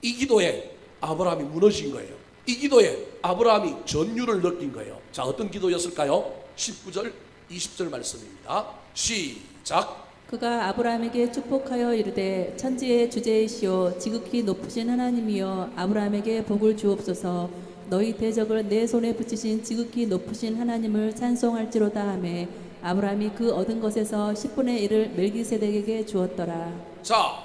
이 기도에 아브라함이 무너진 거예요. 이 기도에 아브라함이 전율을 느낀 거예요. 자, 어떤 기도였을까요? 19절 20절 말씀입니다. 시작. 그가 아브라함에게 축복하여 이르되 천지의 주제이시오 지극히 높으신 하나님이여 아브라함에게 복을 주옵소서. 너희 대적을 내 손에 붙이신 지극히 높으신 하나님을 찬송할지로다 하매 아브라함이 그 얻은 것에서 10분의 1을 멜기세덱에게 주었더라. 자,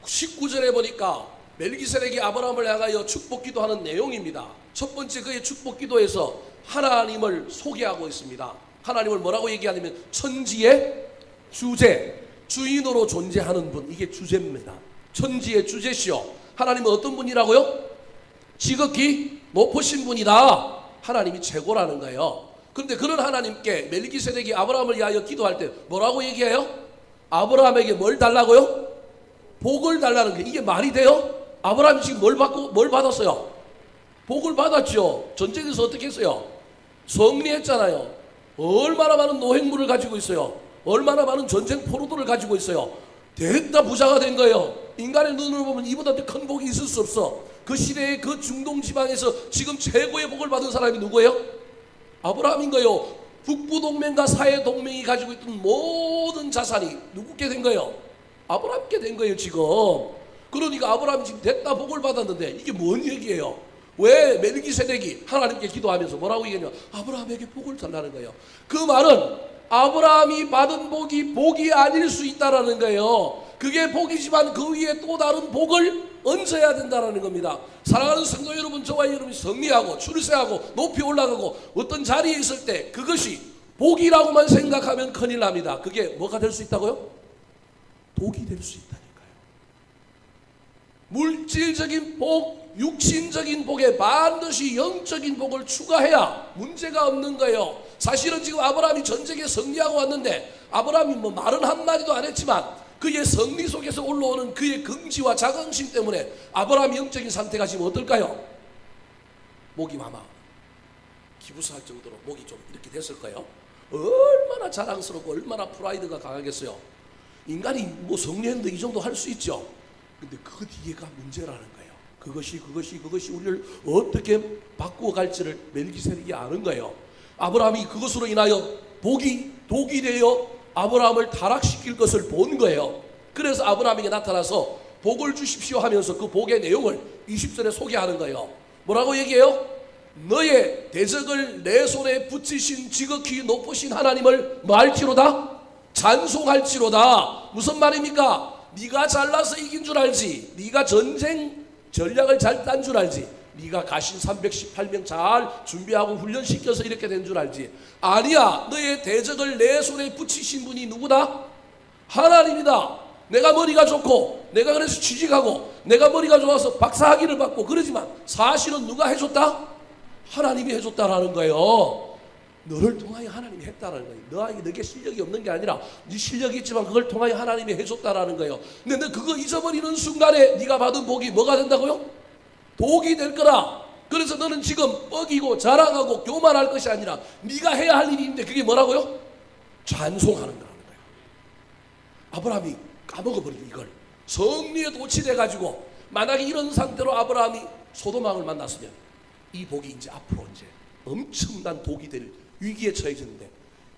19절에 보니까 멜기세덱이 아브라함을 향하여 축복 기도하는 내용입니다. 첫 번째 그의 축복 기도에서 하나님을 소개하고 있습니다. 하나님을 뭐라고 얘기하냐면 천지의 주제, 주인으로 존재하는 분, 이게 주제입니다. 천지의 주제시요. 하나님은 어떤 분이라고요? 지극히 높으신 분이다. 하나님이 최고라는 거예요. 그런데 그런 하나님께 멜기세덱이 아브라함을 위하여 기도할 때 뭐라고 얘기해요? 아브라함에게 뭘 달라고요? 복을 달라는 거예요. 이게 말이 돼요? 아브라함이 지금 뭘 받았어요? 복을 받았죠. 전쟁에서 어떻게 했어요? 승리했잖아요. 얼마나 많은 노획물을 가지고 있어요. 얼마나 많은 전쟁 포로들을 가지고 있어요. 됐다 부자가 된 거예요. 인간의 눈으로 보면 이보다 더 큰 복이 있을 수 없어. 그 시대의 그 중동 지방에서 지금 최고의 복을 받은 사람이 누구예요? 아브라함인 거예요. 북부 동맹과 사해 동맹이 가지고 있던 모든 자산이 누구께 된 거예요? 아브라함께 된 거예요 지금. 그러니까 아브라함이 지금 됐다 복을 받았는데 이게 뭔 얘기예요? 왜 멜기세덱이 하나님께 기도하면서 뭐라고 얘기하냐? 아브라함에게 복을 달라는 거예요. 그 말은 아브라함이 받은 복이 아닐 수 있다라는 거예요. 그게 복이지만 그 위에 또 다른 복을 얹어야 된다는 겁니다. 사랑하는 성도 여러분, 저와 여러분이 승리하고 출세하고 높이 올라가고 어떤 자리에 있을 때 그것이 복이라고만 생각하면 큰일 납니다. 그게 뭐가 될 수 있다고요? 독이 될 수 있다니까요. 물질적인 복, 육신적인 복에 반드시 영적인 복을 추가해야 문제가 없는 거예요. 사실은 지금 아브라함이 전쟁에 승리하고 왔는데 아브라함이 뭐 말은 한마디도 안 했지만 그의 승리 속에서 올라오는 그의 긍지와 자긍심 때문에 아브라함의 영적인 상태가 지금 어떨까요? 목이 아마 기부사할 정도로 목이 좀 이렇게 됐을 거예요. 얼마나 자랑스럽고 얼마나 프라이드가 강하겠어요. 인간이 뭐 승리했는데 이 정도 할 수 있죠. 근데 그 뒤에가 문제라는 거예요. 그것이 우리를 어떻게 바꾸어 갈지를 멜기세덱이 아는 거예요. 아브라함이 그것으로 인하여 독이 되어 아브라함을 타락시킬 것을 본 거예요. 그래서 아브라함에게 나타나서 복을 주십시오 하면서 그 복의 내용을 20절에 소개하는 거예요. 뭐라고 얘기해요? 너의 대적을 내 손에 붙이신 지극히 높으신 하나님을 뭐 할지로다? 찬송할지로다. 무슨 말입니까? 네가 잘나서 이긴 줄 알지, 네가 전쟁 전략을 잘 딴 줄 알지, 네가 가신 318명 잘 준비하고 훈련시켜서 이렇게 된 줄 알지. 아니야. 너의 대적을 내 손에 붙이신 분이 누구다? 하나님이다. 내가 머리가 좋고 내가 그래서 취직하고 내가 머리가 좋아서 박사학위를 받고 그러지만 사실은 누가 해줬다? 하나님이 해줬다라는 거예요. 너를 통하여 하나님이 했다라는 거예요. 너에게 실력이 없는 게 아니라 네 실력이 있지만 그걸 통하여 하나님이 해줬다라는 거예요. 근데 너 그거 잊어버리는 순간에 네가 받은 복이 뭐가 된다고요? 독이 될 거라. 그래서 너는 지금 뻐기고 자랑하고 교만할 것이 아니라 네가 해야 할 일이 있는데 그게 뭐라고요? 찬송하는 거라는 거예요. 아브라함이 까먹어버리고 이걸 성리에 도취돼가지고 만약에 이런 상태로 아브라함이 소돔왕을 만났으면 이 복이 이제 앞으로 이제 엄청난 독이 될 위기에 처해졌는데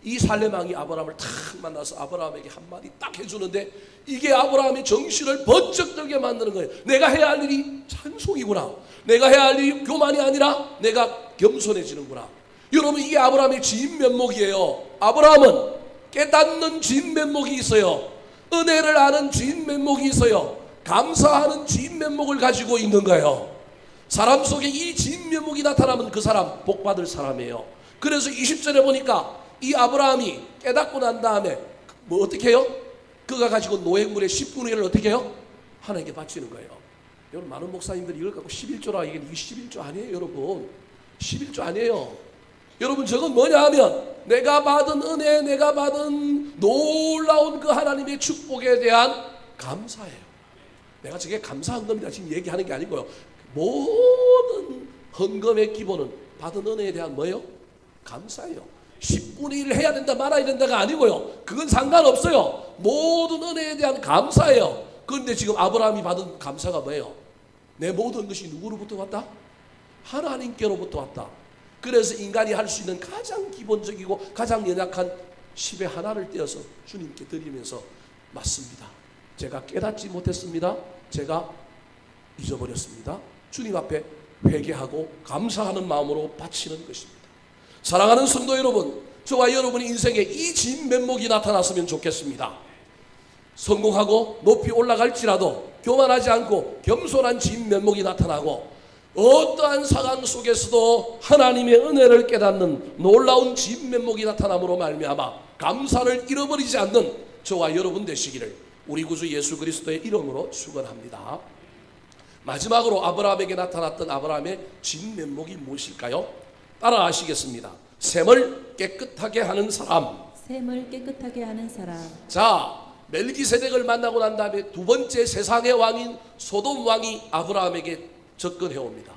이 살레망이 아브라함을 탁 만나서 아브라함에게 한마디 딱 해주는데 이게 아브라함의 정신을 번쩍 들게 만드는 거예요. 내가 해야 할 일이 찬송이구나. 내가 해야 할 일이 교만이 아니라 내가 겸손해지는구나. 여러분, 이게 아브라함의 진면목이에요. 아브라함은 깨닫는 진면목이 있어요. 은혜를 아는 진면목이 있어요. 감사하는 진면목을 가지고 있는 거예요. 사람 속에 이 진면목이 나타나면 그 사람 복받을 사람이에요. 그래서 20절에 보니까 이 아브라함이 깨닫고 난 다음에 뭐 어떻게 해요? 그가 가지고 노획물의 10분의 1을 어떻게 해요? 하나님께 바치는 거예요. 여러분, 많은 목사님들이 이걸 갖고 11조라 이게 11조 아니에요. 여러분, 11조 아니에요. 여러분, 저건 뭐냐 하면 내가 받은 은혜, 내가 받은 놀라운 그 하나님의 축복에 대한 감사예요. 내가 저게 감사한 겁니다. 지금 얘기하는 게 아니고요. 모든 헌금의 기본은 받은 은혜에 대한 뭐예요? 감사예요. 10분의 1을 해야 된다 말아야 된다가 아니고요. 그건 상관없어요. 모든 은혜에 대한 감사예요. 그런데 지금 아브라함이 받은 감사가 뭐예요? 내 모든 것이 누구로부터 왔다? 하나님께로부터 왔다. 그래서 인간이 할 수 있는 가장 기본적이고 가장 연약한 10의 하나를 떼어서 주님께 드리면서 맞습니다. 제가 깨닫지 못했습니다. 제가 잊어버렸습니다. 주님 앞에 회개하고 감사하는 마음으로 바치는 것입니다. 사랑하는 성도 여러분, 저와 여러분의 인생에 이 진면목이 나타났으면 좋겠습니다. 성공하고 높이 올라갈지라도 교만하지 않고 겸손한 진면목이 나타나고 어떠한 상황 속에서도 하나님의 은혜를 깨닫는 놀라운 진면목이 나타남으로 말미암아 감사를 잃어버리지 않는 저와 여러분 되시기를 우리 구주 예수 그리스도의 이름으로 축원합니다. 마지막으로 아브라함에게 나타났던 아브라함의 진면목이 무엇일까요? 따라하시겠습니다. 셈을 깨끗하게 하는 사람. 셈을 깨끗하게 하는 사람. 자, 멜기세덱을 만나고 난 다음에 두 번째 세상의 왕인 소돔 왕이 아브라함에게 접근해 옵니다.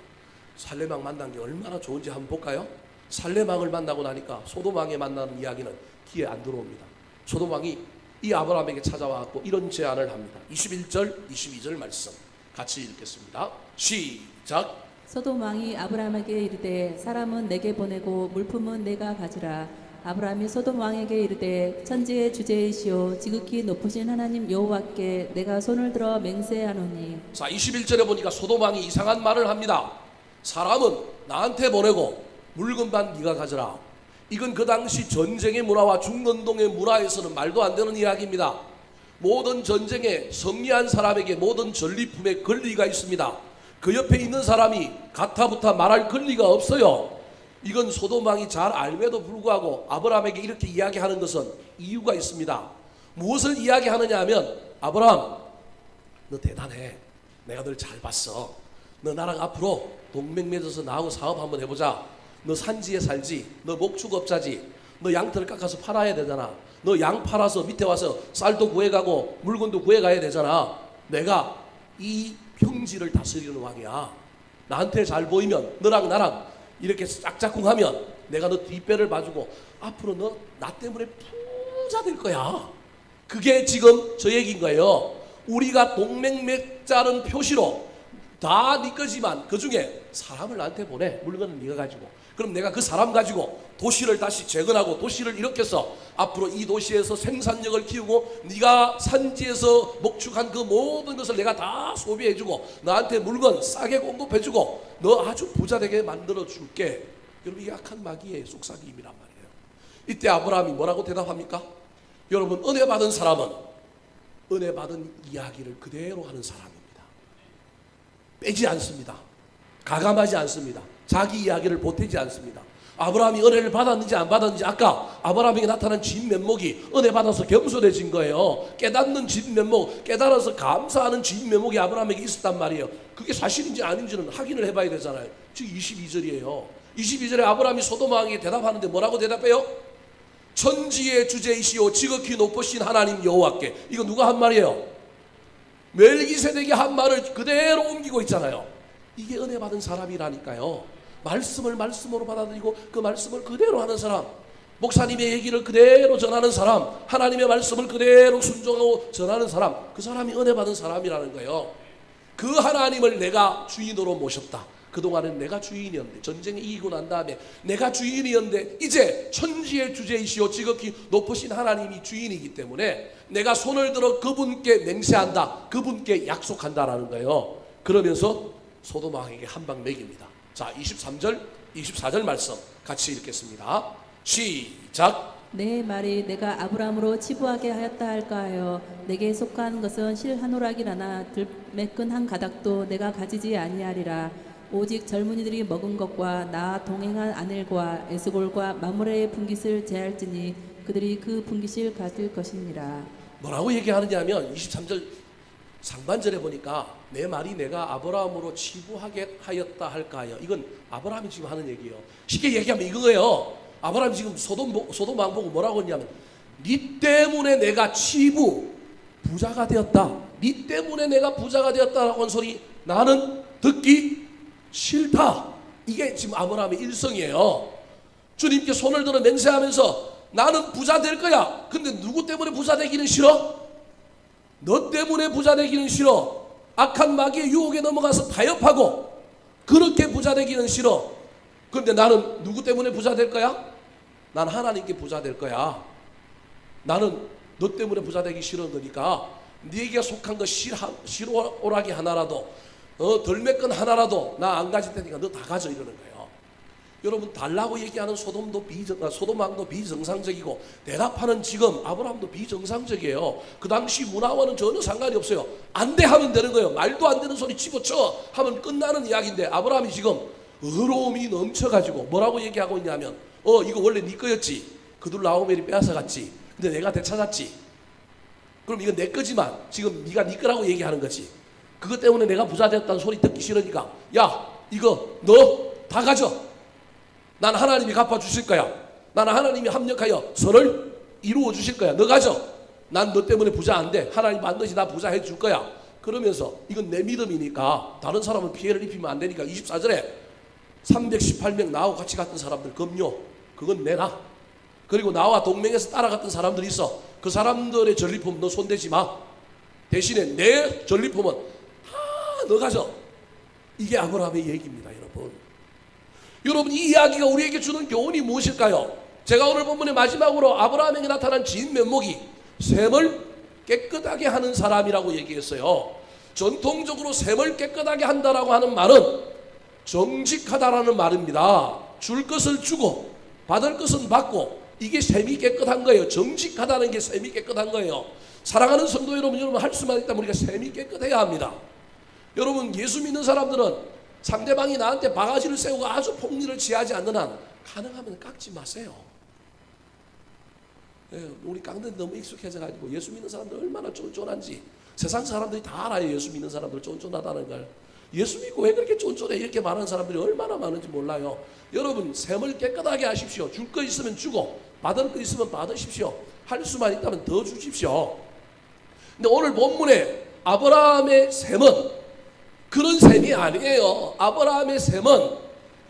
살레망 만난 게 얼마나 좋은지 한번 볼까요? 살레망을 만나고 나니까 소돔 왕에 만나는 이야기는 귀에 안 들어옵니다. 소돔 왕이 이 아브라함에게 찾아와서 이런 제안을 합니다. 21절, 22절 말씀 같이 읽겠습니다. 시작. 소돔 왕이 아브라함에게 이르되 사람은 내게 보내고 물품은 내가 가지라. 아브라함이 소돔 왕에게 이르되 천지의 주제이시오 지극히 높으신 하나님 여호와께 내가 손을 들어 맹세하노니. 자, 21절에 보니까 소돔 왕이 이상한 말을 합니다. 사람은 나한테 보내고 물건만 네가 가져라. 이건 그 당시 전쟁의 문화와 중건동의 문화에서는 말도 안 되는 이야기입니다. 모든 전쟁에 승리한 사람에게 모든 전리품에 권리가 있습니다. 그 옆에 있는 사람이 가타부타 말할 권리가 없어요. 이건 소돔 왕이 잘 알매도 불구하고 아브라함에게 이렇게 이야기하는 것은 이유가 있습니다. 무엇을 이야기하느냐 하면 아브라함, 너 대단해. 내가 널 잘 봤어. 너 나랑 앞으로 동맹 맺어서 나하고 사업 한번 해보자. 너 산지에 살지. 너 목축업자지. 너 양털을 깎아서 팔아야 되잖아. 너 양 팔아서 밑에 와서 쌀도 구해가고 물건도 구해가야 되잖아. 내가 이 평지를 다스리는 왕이야. 나한테 잘 보이면 너랑 나랑 이렇게 짝짝꿍하면 내가 너 뒷배를 봐주고 앞으로 너 나 때문에 부자 될 거야. 그게 지금 저 얘기인 거예요. 우리가 동맹 맺자는 표시로 다 네 거지만 그 중에 사람을 나한테 보내. 물건은 네가 가지고. 그럼 내가 그 사람 가지고 도시를 다시 재건하고 도시를 일으켜서 앞으로 이 도시에서 생산력을 키우고 네가 산지에서 목축한 그 모든 것을 내가 다 소비해주고 너한테 물건 싸게 공급해주고 너 아주 부자 되게 만들어줄게. 여러분, 이게 악한 마귀의 속삭임이란 말이에요. 이때 아브라함이 뭐라고 대답합니까? 여러분, 은혜 받은 사람은 은혜 받은 이야기를 그대로 하는 사람입니다. 빼지 않습니다. 가감하지 않습니다. 자기 이야기를 보태지 않습니다. 아브라함이 은혜를 받았는지 안 받았는지 아까 아브라함에게 나타난 진면목이 은혜 받아서 겸손해진 거예요. 깨닫는 진면목, 깨달아서 감사하는 진면목이 아브라함에게 있었단 말이에요. 그게 사실인지 아닌지는 확인을 해봐야 되잖아요. 지금 22절이에요. 22절에 아브라함이 소돔 왕에게 대답하는데 뭐라고 대답해요? 천지의 주제이시오 지극히 높으신 하나님 여호와께. 이거 누가 한 말이에요? 멜기세덱이 한 말을 그대로 옮기고 있잖아요. 이게 은혜 받은 사람이라니까요. 말씀을 말씀으로 받아들이고 그 말씀을 그대로 하는 사람, 목사님의 얘기를 그대로 전하는 사람, 하나님의 말씀을 그대로 순종하고 전하는 사람, 그 사람이 은혜 받은 사람이라는 거예요. 그 하나님을 내가 주인으로 모셨다. 그동안은 내가 주인이었는데, 전쟁에 이기고 난 다음에 내가 주인이었는데 이제 천지의 주제이시오 지극히 높으신 하나님이 주인이기 때문에 내가 손을 들어 그분께 맹세한다, 그분께 약속한다라는 거예요. 그러면서 소돔 왕에게 한 방 먹입니다. 자, 23절 24절 말씀 같이 읽겠습니다. 시작. 내 말이 내가 아브라함으로 치부하게 하였다 할까하여 내게 속한 것은 실 한 오락이라나 들매끈 한 가닥도 내가 가지지 아니하리라. 오직 젊은이들이 먹은 것과 나 동행한 아넬과 에스골과 마므레의 분깃을 제할지니 그들이 그 분깃을 가질 것이니라. 뭐라고 얘기하느냐 하면 23절 상반절에 보니까 내 말이 내가 아브라함으로 치부하게 하였다 할까요. 이건 아브라함이 지금 하는 얘기예요. 쉽게 얘기하면 이거예요. 아브라함이 지금 소돔 왕 보고 뭐라고 했냐면 니 때문에 내가 부자가 되었다. 니 때문에 내가 부자가 되었다라고 한 소리 나는 듣기 싫다. 이게 지금 아브라함의 일성이에요. 주님께 손을 들어 맹세하면서 나는 부자 될 거야. 근데 누구 때문에 부자 되기는 싫어? 너 때문에 부자 되기는 싫어. 악한 마귀의 유혹에 넘어가서 타협하고 그렇게 부자 되기는 싫어. 그런데 나는 누구 때문에 부자 될 거야? 난 하나님께 부자 될 거야. 나는 너 때문에 부자 되기 싫은 거니까 네게 속한 거 실오라기 하나라도 덜매끈 하나라도 나 안 가질 테니까 너 다 가져 이러는 거예요. 여러분 달라고 얘기하는 소돔 왕도 비정상적이고 대답하는 지금 아브라함도 비정상적이에요. 그 당시 문화와는 전혀 상관이 없어요. 안 돼 하면 되는 거예요. 말도 안 되는 소리 집어쳐 하면 끝나는 이야기인데 아브라함이 지금 의로움이 넘쳐가지고 뭐라고 얘기하고 있냐면 이거 원래 네 거였지. 그둘라오멜이 빼앗아갔지. 근데 내가 되찾았지. 그럼 이건 내 거지만 지금 네가 네 거라고 얘기하는 거지. 그것 때문에 내가 부자 되었다는 소리 듣기 싫으니까 야 이거 너 다 가져. 난 하나님이 갚아주실 거야. 나는 하나님이 합력하여 선을 이루어 주실 거야. 너 가져. 난 너 때문에 부자 안 돼. 하나님 반드시 나 부자 해줄 거야. 그러면서 이건 내 믿음이니까 다른 사람은 피해를 입히면 안 되니까 24절에 318명 나하고 같이 갔던 사람들 검요. 그건 내놔. 그리고 나와 동맹에서 따라갔던 사람들이 있어. 그 사람들의 전리품 너 손대지 마. 대신에 내 전리품은 너 가져. 이게 아브라함의 얘기입니다, 여러분. 여러분 이 이야기가 우리에게 주는 교훈이 무엇일까요? 제가 오늘 본문의 마지막으로 아브라함에게 나타난 진 면목이 셈을 깨끗하게 하는 사람이라고 얘기했어요. 전통적으로 셈을 깨끗하게 한다라고 하는 말은 정직하다라는 말입니다. 줄 것을 주고 받을 것은 받고 이게 셈이 깨끗한 거예요. 정직하다는 게 셈이 깨끗한 거예요. 사랑하는 성도 여러분 할 수만 있다면 우리가 셈이 깨끗해야 합니다. 여러분 예수 믿는 사람들은 상대방이 나한테 바가지를 세우고 아주 폭리를 취하지 않는 한 가능하면 깎지 마세요. 우리 깎는 데 너무 익숙해져가지고 예수 믿는 사람들 얼마나 쫀쫀한지 세상 사람들이 다 알아요. 예수 믿는 사람들 쫀쫀하다는 걸. 예수 믿고 왜 그렇게 쫀쫀해 이렇게 말하는 사람들이 얼마나 많은지 몰라요. 여러분 셈을 깨끗하게 하십시오. 줄 거 있으면 주고 받을 거 있으면 받으십시오. 할 수만 있다면 더 주십시오. 근데 오늘 본문에 아브라함의 셈은 그런 셈이 아니에요. 아브라함의 셈은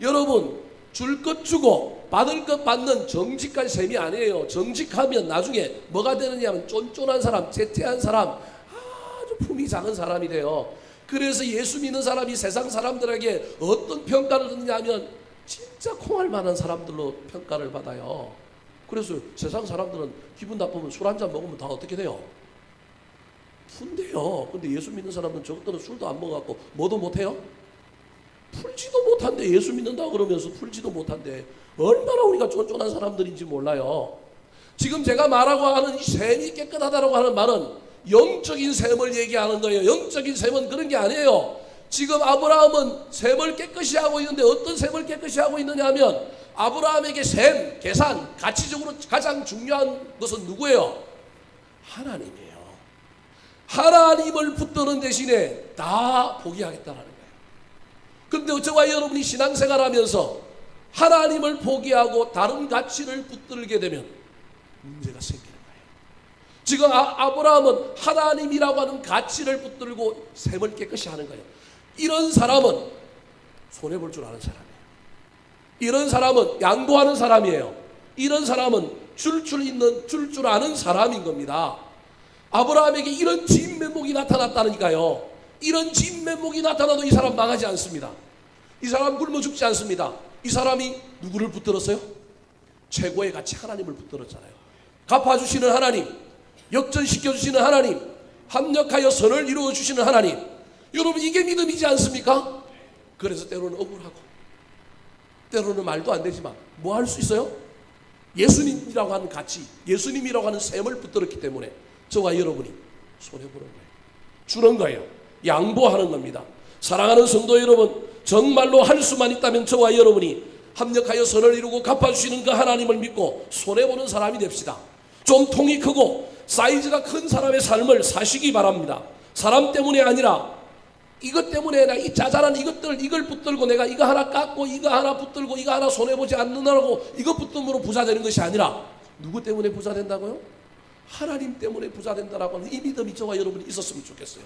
여러분 줄 것 주고 받을 것 받는 정직한 셈이 아니에요. 정직하면 나중에 뭐가 되느냐 하면 쫀쫀한 사람, 제태한 사람, 아주 품이 작은 사람이 돼요. 그래서 예수 믿는 사람이 세상 사람들에게 어떤 평가를 듣느냐 하면 진짜 콩할 만한 사람들로 평가를 받아요. 그래서 세상 사람들은 기분 나쁘면 술 한잔 먹으면 다 어떻게 돼요? 푼대요. 근데 예수 믿는 사람은 저것들은 술도 안 먹어갖고 뭐도 못해요? 풀지도 못한대. 예수 믿는다 그러면서 풀지도 못한대. 얼마나 우리가 쫀쫀한 사람들인지 몰라요. 지금 제가 말하고 하는 이 셈이 깨끗하다고 하는 말은 영적인 셈을 얘기하는 거예요. 영적인 셈은 그런 게 아니에요. 지금 아브라함은 셈을 깨끗이 하고 있는데 어떤 셈을 깨끗이 하고 있느냐 하면 아브라함에게 셈, 계산, 가치적으로 가장 중요한 것은 누구예요? 하나님이에요. 하나님을 붙드는 대신에 다 포기하겠다라는 거예요. 그런데 저와 여러분이 신앙생활하면서 하나님을 포기하고 다른 가치를 붙들게 되면 문제가 생기는 거예요. 지금 아브라함은 하나님이라고 하는 가치를 붙들고 셈을 깨끗이 하는 거예요. 이런 사람은 손해볼 줄 아는 사람이에요. 이런 사람은 양보하는 사람이에요. 이런 사람은 줄 줄 아는 사람인 겁니다. 아브라함에게 이런 진면목이 나타났다니까요. 이런 진면목이 나타나도 이 사람 망하지 않습니다. 이 사람 굶어 죽지 않습니다. 이 사람이 누구를 붙들었어요? 최고의 가치 하나님을 붙들었잖아요. 갚아주시는 하나님, 역전시켜주시는 하나님, 합력하여 선을 이루어주시는 하나님. 여러분, 이게 믿음이지 않습니까? 그래서 때로는 억울하고 때로는 말도 안 되지만 뭐 할 수 있어요? 예수님이라고 하는 가치, 예수님이라고 하는 셈을 붙들었기 때문에 저와 여러분이 손해보는 거예요. 주는 거예요. 양보하는 겁니다. 사랑하는 성도 여러분, 정말로 할 수만 있다면 저와 여러분이 합력하여 선을 이루고 갚아주시는 그 하나님을 믿고 손해보는 사람이 됩시다. 좀 통이 크고 사이즈가 큰 사람의 삶을 사시기 바랍니다. 사람 때문에 아니라 이것 때문에 내가 이 자잘한 이걸 붙들고 내가 이거 하나 깎고 이거 하나 붙들고 이거 하나 손해보지 않는다고 이것 붙듦으로 부자 되는 것이 아니라 누구 때문에 부자 된다고요? 하나님 때문에 부자 된다라고 하는 이 믿음이 저와 여러분이 있었으면 좋겠어요.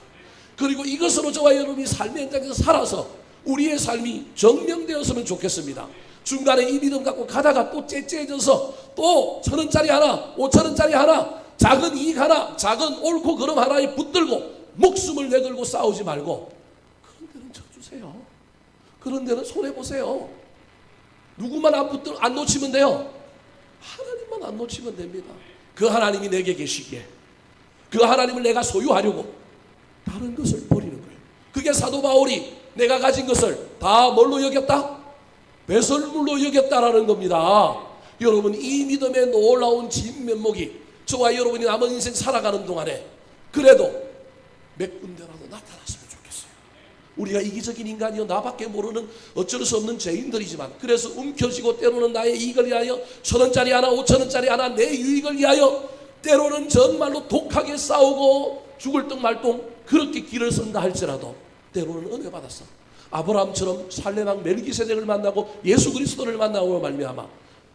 그리고 이것으로 저와 여러분이 삶의 현장에서 살아서 우리의 삶이 증명되었으면 좋겠습니다. 중간에 이 믿음 갖고 가다가 또 째째해져서 또 1,000원짜리 하나, 5,000원짜리 하나, 작은 이익 하나, 작은 옳고 그름 하나에 붙들고 목숨을 내걸고 싸우지 말고 그런 데는 쳐주세요. 그런 데는 손해보세요. 누구만 안 놓치면 돼요. 하나님만 안 놓치면 됩니다. 그 하나님이 내게 계시기에 그 하나님을 내가 소유하려고 다른 것을 버리는 거예요. 그게 사도 바울이 내가 가진 것을 다 뭘로 여겼다? 배설물로 여겼다라는 겁니다. 여러분, 이 믿음의 놀라운 진면목이 저와 여러분이 남은 인생 살아가는 동안에 그래도 몇 군데라도 나타났으면 좋겠어요. 우리가 이기적인 인간이요, 나밖에 모르는 어쩔 수 없는 죄인들이지만 그래서 움켜쥐고 때로는 나의 이익을 위하여 1,000원짜리 하나, 5,000원짜리 하나 내 유익을 위하여 때로는 정말로 독하게 싸우고 죽을 똥 말 똥 그렇게 길을 선다 할지라도 때로는 은혜 받았어. 아브라함처럼 살레망 멜기세덱을 만나고 예수 그리스도를 만나고 말미암아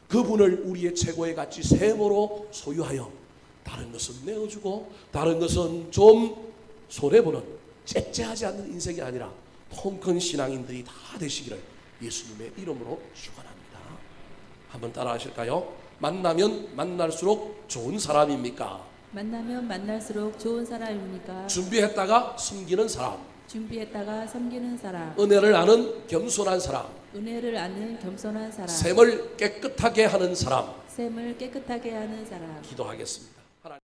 그분을 우리의 최고의 가치 셈으로 소유하여 다른 것은 내어주고 다른 것은 좀 손해보는 째째하지 않는 인생이 아니라 통큰 신앙인들이 다 되시기를 예수님의 이름으로 축원합니다. 한번 따라 하실까요? 만나면 만날수록 좋은 사람입니까? 만나면 만날수록 좋은 사람입니까? 준비했다가 섬기는 사람, 준비했다가 섬기는 사람, 은혜를 아는 겸손한 사람, 은혜를 아는 겸손한 사람, 셈을 깨끗하게 하는 사람, 셈을 깨끗하게 하는 사람. 기도하겠습니다.